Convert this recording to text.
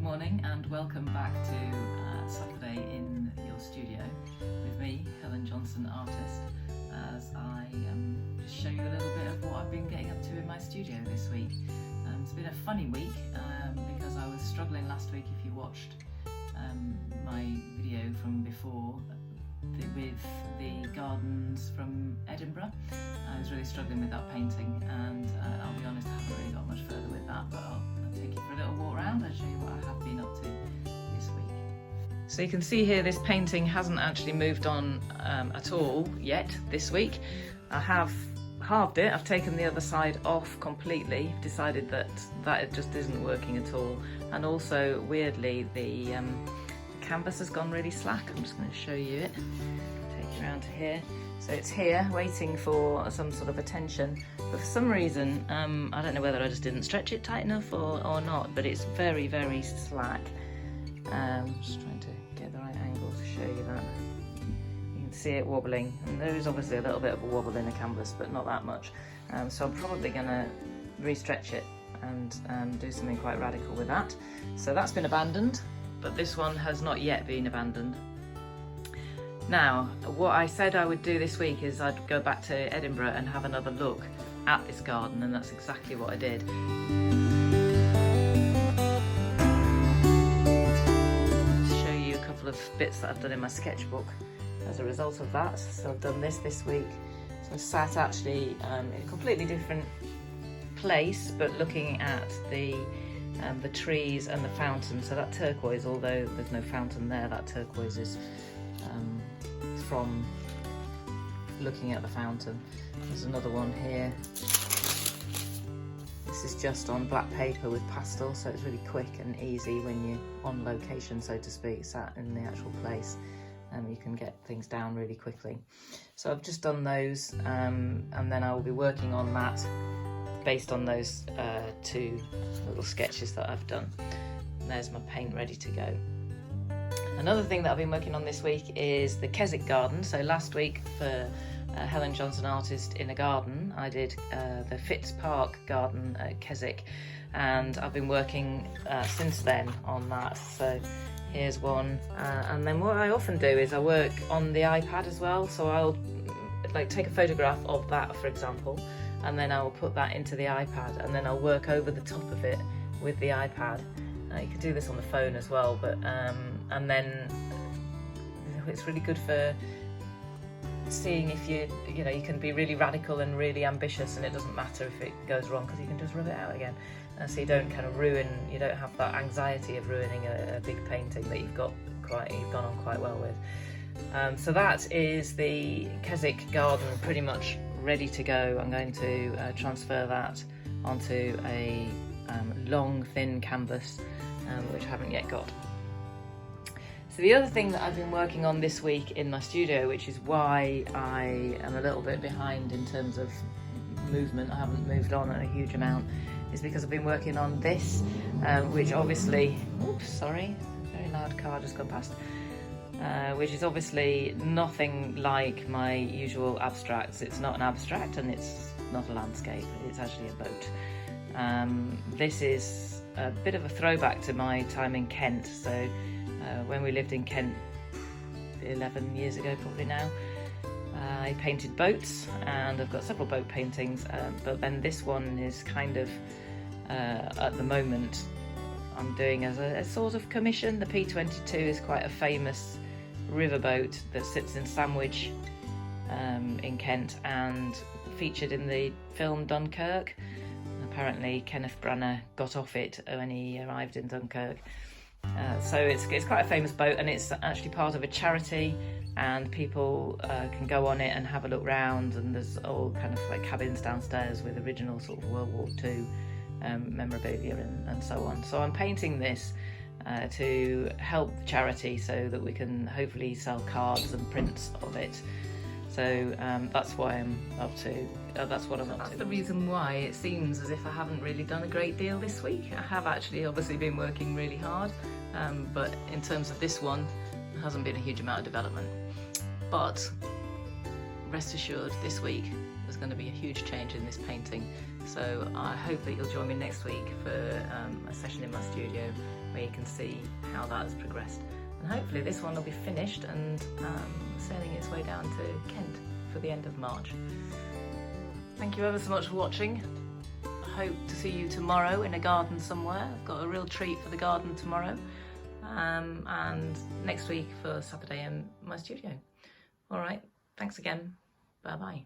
Good morning and welcome back to Saturday in your studio with me, Helen Johnson, artist, as I just show you a little bit of what I've been getting up to in my studio this week. It's been a funny week because I was struggling last week, if you watched my video from before, with the gardens from Edinburgh. I was really struggling with that painting, and I'll be honest, I haven't really got much further with that, but I'll take you for a little walk around and show you what I have been up to this week. So you can see here this painting hasn't actually moved on at all yet this week. I have halved it, I've taken the other side off completely, decided that it just isn't working at all, and also weirdly the canvas has gone really slack. I'm just going to show you it, take you around to here. So it's here waiting for some sort of attention, but for some reason I don't know whether I just didn't stretch it tight enough or not, but it's very, very slack. Just trying to get the right angle to show you that. You can see it wobbling, and there is obviously a little bit of a wobble in the canvas, but not that much. So I'm probably going to re-stretch it and do something quite radical with that. So that's been abandoned, but this one has not yet been abandoned. Now, what I said I would do this week is I'd go back to Edinburgh and have another look at this garden, and that's exactly what I did. To show you a couple of bits that I've done in my sketchbook as a result of that. So I've done this week. So I sat actually in a completely different place, but looking at the trees and the fountain. So that turquoise, although there's no fountain there, that turquoise is from looking at the fountain. There's another one here. This is just on black paper with pastel, so it's really quick and easy when you're on location, so to speak, sat in the actual place. You can get things down really quickly. So I've just done those, and then I will be working on that based on those two little sketches that I've done. And there's my paint ready to go. Another thing that I've been working on this week is the Keswick garden. So last week for Helen Johnson, artist in a garden, I did the Fitz Park garden at Keswick, and I've been working since then on that. So here's one, and then what I often do is I work on the iPad as well. So I'll take a photograph of that, for example, and then I'll put that into the iPad, and then I'll work over the top of it with the iPad. You could do this on the phone as well, but and then it's really good for seeing if you can be really radical and really ambitious, and it doesn't matter if it goes wrong because you can just rub it out again. So you don't kind of you don't have that anxiety of ruining a big painting that you've gone on quite well with. So that is the Keswick garden pretty much ready to go. I'm going to transfer that onto a long thin canvas which I haven't yet got. So the other thing that I've been working on this week in my studio, which is why I am a little bit behind in terms of movement, I haven't moved on a huge amount, is because I've been working on this, which obviously, oops, sorry, very loud car just gone past, which is obviously nothing like my usual abstracts. It's not an abstract and it's not a landscape, it's actually a boat. This is a bit of a throwback to my time in Kent. So when we lived in Kent 11 years ago probably now, I painted boats, and I've got several boat paintings, but then this one is kind of at the moment I'm doing as a sort of commission. The P22 is quite a famous riverboat that sits in Sandwich in Kent and featured in the film Dunkirk. Apparently Kenneth Branagh got off it when he arrived in Dunkirk. So it's quite a famous boat, and it's actually part of a charity, and people can go on it and have a look round, and there's all kind of like cabins downstairs with original sort of World War II memorabilia and so on. So I'm painting this to help the charity so that we can hopefully sell cards and prints of it. So that's why I'm up to, that's what I'm up to. That's the reason why it seems as if I haven't really done a great deal this week. I have actually obviously been working really hard, but in terms of this one, there hasn't been a huge amount of development. But rest assured, this week there's going to be a huge change in this painting. So I hope that you'll join me next week for a session in my studio where you can see how that has progressed. And hopefully this one will be finished and sailing its way down to Kent for the end of March. Thank you ever so much for watching. I hope to see you tomorrow in a garden somewhere. I've got a real treat for the garden tomorrow, and next week for Saturday in my studio. All right, thanks again. Bye bye.